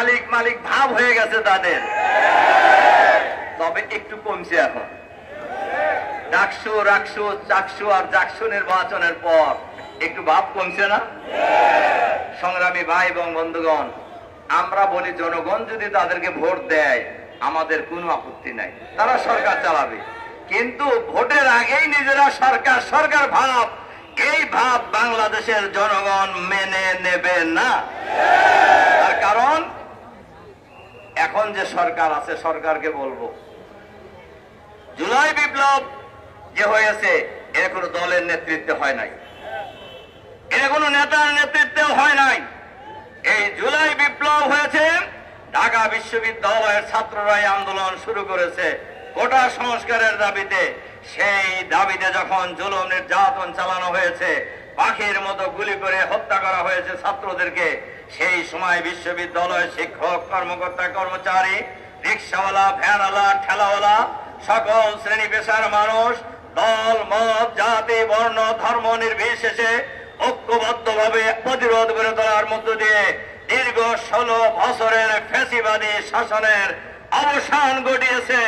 মালিক মালিক ভাব হয়ে গেছে তাদের, তবে একটু কমছে এখন। ডাকসু রাকসু চাকসু আর জাকসু নির্বাচনের পর একটু ভাব কমছে না? সংগ্রামী ভাই এবং বন্ধুগণ, আমরা বলি জনগণ যদি তাদেরকে ভোট দেয় আমাদের কোনো আপত্তি নাই, তারা সরকার চালাবে, কিন্তু ভোটের আগেই নিজেরা সরকার সরকার ভাব, এই ভাব বাংলাদেশের জনগণ মেনে নেবে না। তার কারণ এখন যে সরকার আছে, সরকারকে বলবো জুলাই বিপ্লব যে হয়েছে এর কোনো দলের নেতৃত্বে হয় নাই, এর কোনো নেতার নেতৃত্বেও হয় নাই। এই জুলাই বিপ্লব হয়েছে ঢাকা বিশ্ববিদ্যালয়ের ছাত্ররাই আন্দোলন শুরু করেছে কোটা সংস্কারের দাবিতে। সেই দাবিতে যখন জুলুম নির্যাতন চালানো হয়েছে, পাখির মতো গুলি করে হত্যা করা হয়েছে ছাত্রদেরকে, সেই সময় বিশ্ববিদ্যালয়ের শিক্ষক কর্মকর্তা কর্মচারী, রিক্সাওয়ালা, ভ্যানওয়ালা, ঠেলাওয়ালা, সকল শ্রেণী পেশার মানুষ দল মত জাতি বর্ণ ধর্ম নির্বিশেষে ঐক্যবদ্ধভাবে প্রতিরোধ করে তোলার মধ্য দিয়ে দীর্ঘ 16 বছরের ফ্যাসিবাদী শাসনের অবসান ঘটিয়েছে।